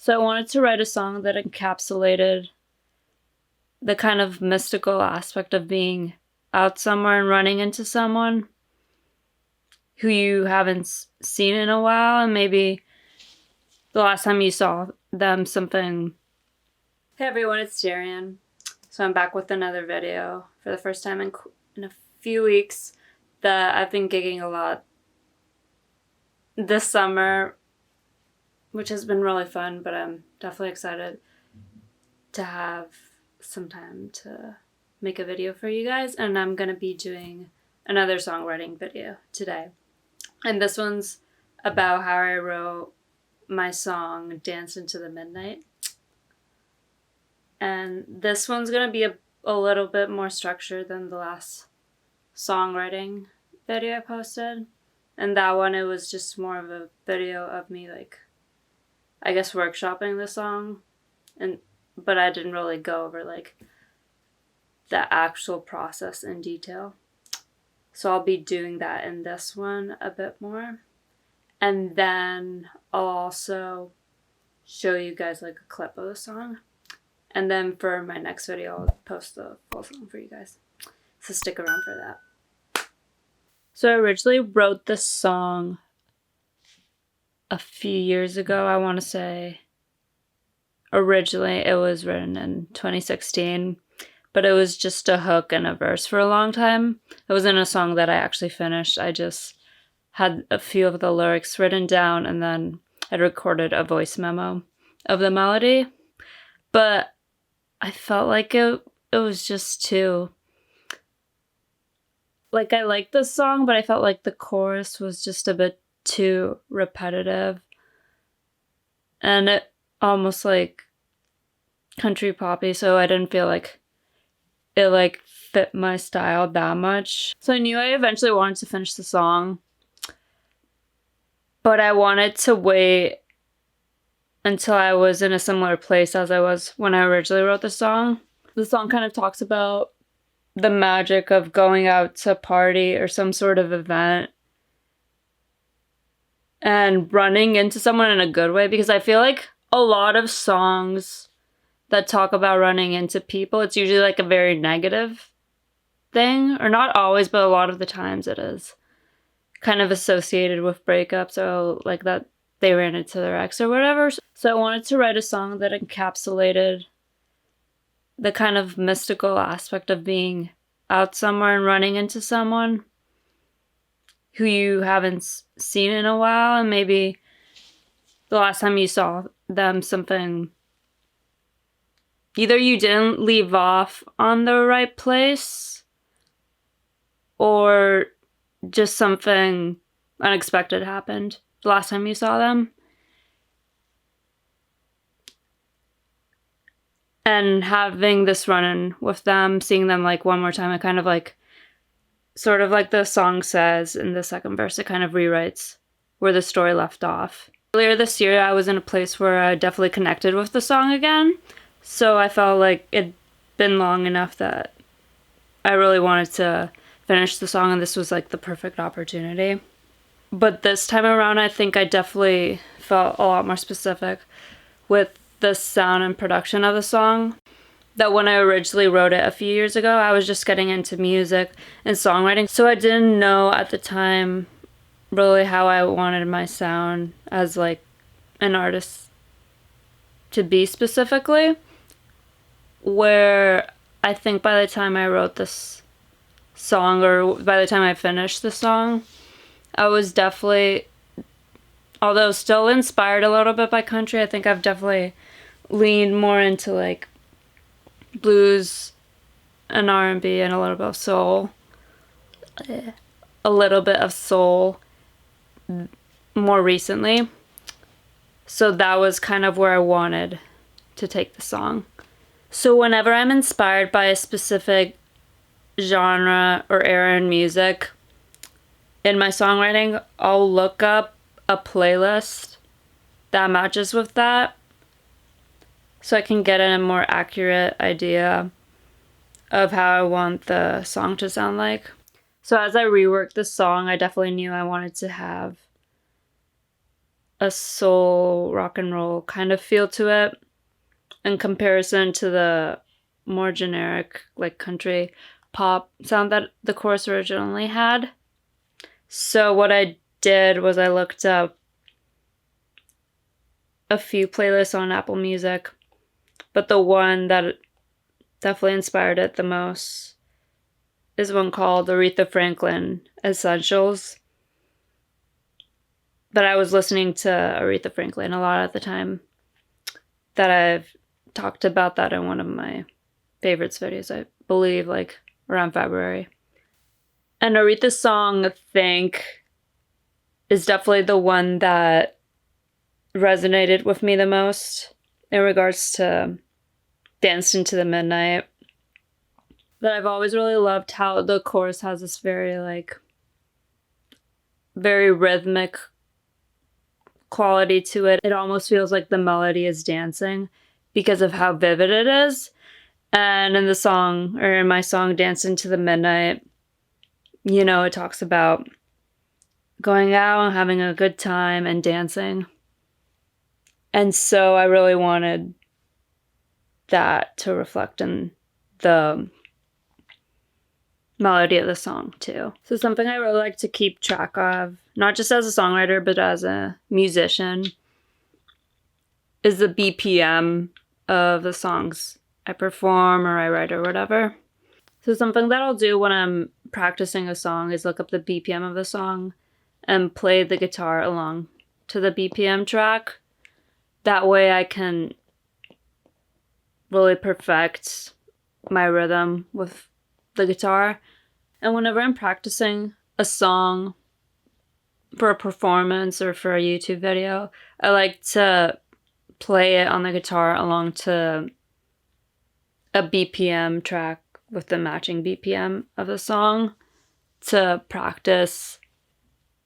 So I wanted to write a song that encapsulated the kind of mystical aspect of being out somewhere and running into someone who you haven't seen in a while, and maybe the last time you saw them something. Hey everyone, it's Darien. So I'm back with another video for the first time in a few weeks. That I've been gigging a lot this summer, which has been really fun, but I'm definitely excited to have some time to make a video for you guys. And I'm gonna be doing another songwriting video today. And this one's about how I wrote my song Dance Into the Midnight. And this one's gonna be a little bit more structured than the last songwriting video I posted. And that one, it was just more of a video of me, like, I guess workshopping the song, but I didn't really go over like the actual process in detail. So I'll be doing that in this one a bit more. And then I'll also show you guys like a clip of the song. And then for my next video, I'll post the full song for you guys. So stick around for that. So I originally wrote this song a few years ago. I want to say originally it was written in 2016, but it was just a hook and a verse for a long time. It wasn't a song that I actually finished. I just had a few of the lyrics written down, and then I recorded a voice memo of the melody. But I felt like it was just too... Like, I liked the song, but I felt like the chorus was just a bit too repetitive. And it almost like country poppy, so I didn't feel like it like fit my style that much. So I knew I eventually wanted to finish the song, but I wanted to wait until I was in a similar place as I was when I originally wrote the song. The song kind of talks about the magic of going out to party or some sort of event and running into someone in a good way, because I feel like a lot of songs that talk about running into people, it's usually like a very negative thing, or not always, but a lot of the times it is kind of associated with breakups, or like that they ran into their ex or whatever. So I wanted to write a song that encapsulated the kind of mystical aspect of being out somewhere and running into someone who you haven't seen in a while, and maybe the last time you saw them something, either you didn't leave off on the right place, or just something unexpected happened the last time you saw them. And having this run-in with them, seeing them like one more time, it kind of like, sort of like the song says in the second verse, it kind of rewrites where the story left off. Earlier this year, I was in a place where I definitely connected with the song again. So I felt like it'd been long enough that I really wanted to finish the song, and this was like the perfect opportunity. But this time around, I think I definitely felt a lot more specific with the sound and production of the song. That when I originally wrote it a few years ago, I was just getting into music and songwriting, so I didn't know at the time really how I wanted my sound as like an artist to be specifically. Where I think by the time I wrote this song, or by the time I finished the song, I was definitely, although still inspired a little bit by country, I think I've definitely leaned more into like blues and R&B and a little bit of soul. A little bit of soul more recently. So that was kind of where I wanted to take the song. So whenever I'm inspired by a specific genre or era in music, in my songwriting, I'll look up a playlist that matches with that, so I can get a more accurate idea of how I want the song to sound like. So as I reworked the song, I definitely knew I wanted to have a soul rock and roll kind of feel to it in comparison to the more generic like country pop sound that the chorus originally had. So what I did was I looked up a few playlists on Apple Music, but the one that definitely inspired it the most is one called Aretha Franklin Essentials. But I was listening to Aretha Franklin a lot at the time that I've talked about that in one of my favorites videos, I believe, like around February. And Aretha's song, Think, is definitely the one that resonated with me the most in regards to Danced into the Midnight. But I've always really loved how the chorus has this very rhythmic quality to it. It almost feels like the melody is dancing because of how vivid it is. And in the song, or in my song, Dance into the Midnight, you know, it talks about going out and having a good time and dancing. And so I really wanted that to reflect in the melody of the song too. So something I really like to keep track of, not just as a songwriter, but as a musician, is the BPM of the songs I perform or I write or whatever. So something that I'll do when I'm practicing a song is look up the BPM of the song and play the guitar along to the BPM track. That way I can really perfect my rhythm with the guitar. And whenever I'm practicing a song for a performance or for a YouTube video, I like to play it on the guitar along to a BPM track with the matching BPM of the song to practice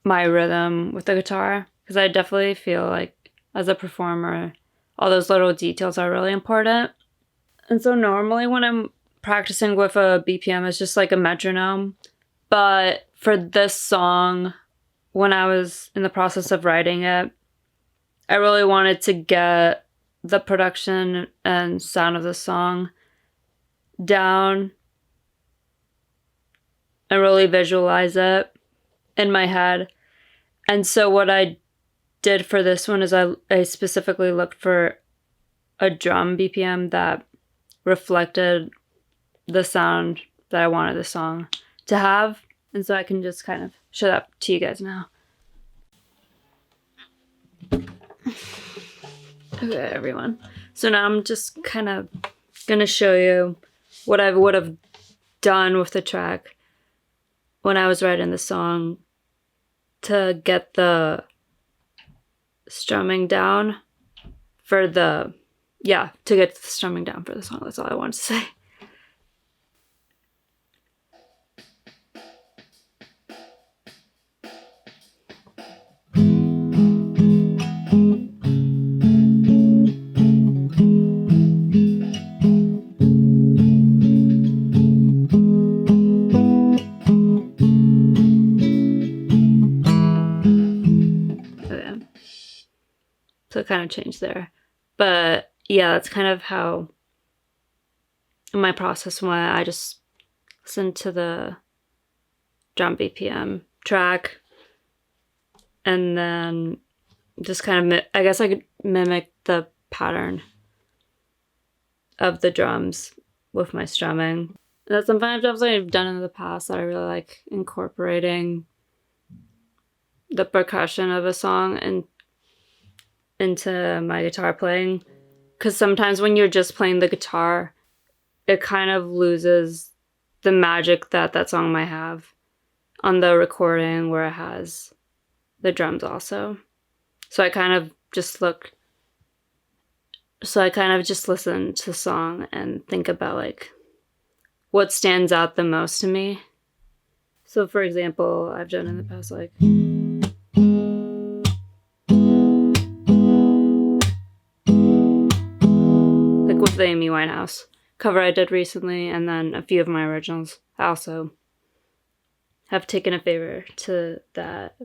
my rhythm with the guitar. Because I definitely feel like as a performer, all those little details are really important. And so normally when I'm practicing with a BPM, it's just like a metronome. But for this song, when I was in the process of writing it, I really wanted to get the production and sound of the song down and really visualize it in my head. And so what I did for this one is I specifically looked for a drum BPM that reflected the sound that I wanted the song to have. And so I can just kind of show that to you guys now. Okay, everyone. So now I'm just kind of going to show you what I would have done with the track when I was writing the song to get the strumming down for the, to get the strumming down for the song. That's all I wanted to say. So it kind of changed there. But yeah, that's kind of how my process went. I just listened to the drum BPM track and then just kind of, I guess I could mimic the pattern of the drums with my strumming. And that's something I've definitely done in the past that I really like incorporating the percussion of a song and into my guitar playing, because sometimes when you're just playing the guitar, it kind of loses the magic that that song might have on the recording where it has the drums also. So I kind of just listen to the song and think about like what stands out the most to me. So for example, I've done in the past like with the Amy Winehouse cover I did recently, and then a few of my originals. I also have taken a favor to that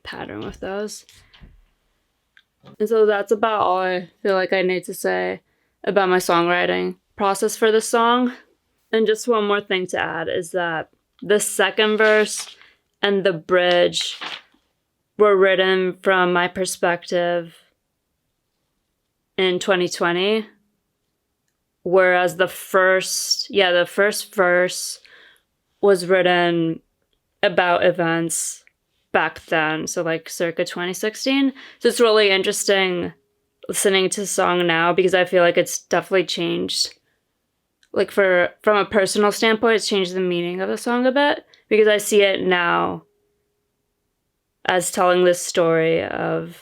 pattern with those. And so that's about all I feel like I need to say about my songwriting process for this song. And just one more thing to add is that the second verse and the bridge were written from my perspective in 2020, whereas the first verse was written about events back then, so like circa 2016. So it's really interesting listening to the song now because I feel like it's definitely changed. Like from a personal standpoint, it's changed the meaning of the song a bit because I see it now as telling this story of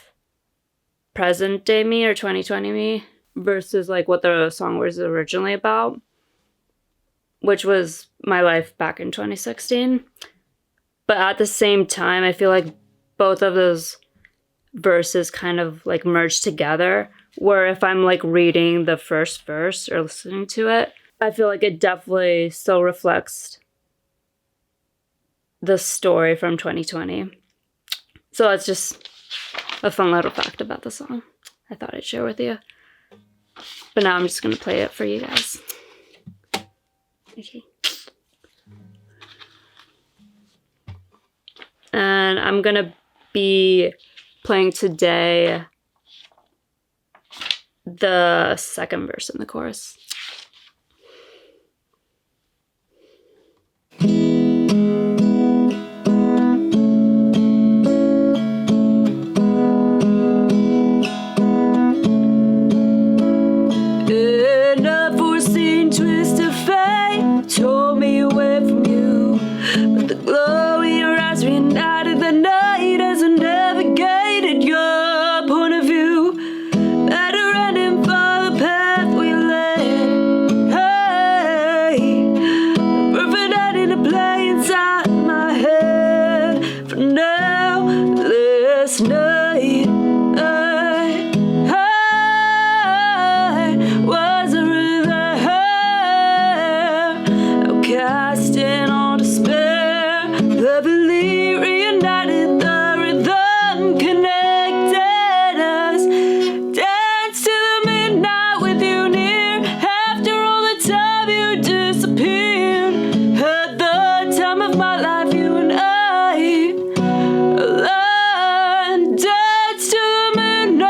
present day me or 2020 me versus like what the song was originally about, which was my life back in 2016. But at the same time, I feel like both of those verses kind of like merge together, where if I'm like reading the first verse or listening to it, I feel like it definitely still reflects the story from 2020. So that's just a fun little fact about the song I thought I'd share with you. But now I'm just going to play it for you guys. Okay. And I'm going to be playing today the second verse in the chorus. An unforeseen twist of fate tore me away from you, but the glow in your eyes reunited the night as I navigated your point of view. Better ending for the path we led. Hey, the perfect ending to play inside my head. For now, this night, I was a river, outcasting all despair. Lovingly reunited, the rhythm connected us. Dance to the midnight with you near. After all the time you disappeared, at the time of my life, you and I aligned. Dance to the midnight.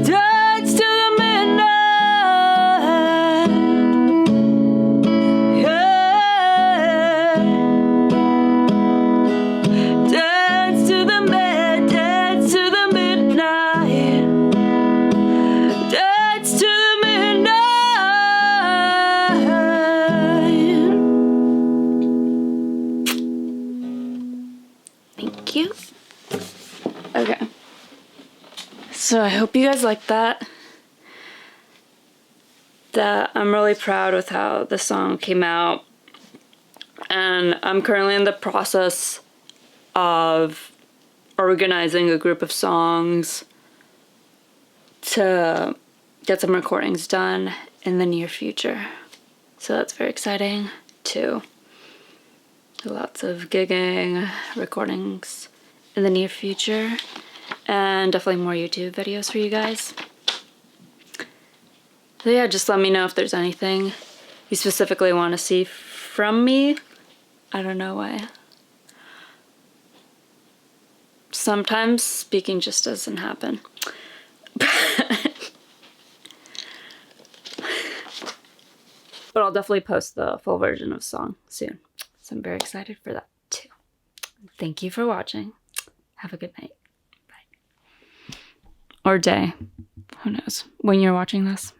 Dance to the midnight. Yeah. Dance to the midnight. Dance to the midnight. Dance to the midnight. Thank you. Okay. So I hope you guys like that. I'm really proud with how the song came out. And I'm currently in the process of organizing a group of songs to get some recordings done in the near future. So that's very exciting too. Lots of gigging, recordings in the near future, and definitely more YouTube videos for you guys. So yeah, just let me know if there's anything you specifically want to see from me. I don't know why. Sometimes speaking just doesn't happen. But I'll definitely post the full version of the song soon. So I'm very excited for that too. Thank you for watching. Have a good night. Bye. Or day. Who knows when you're watching this.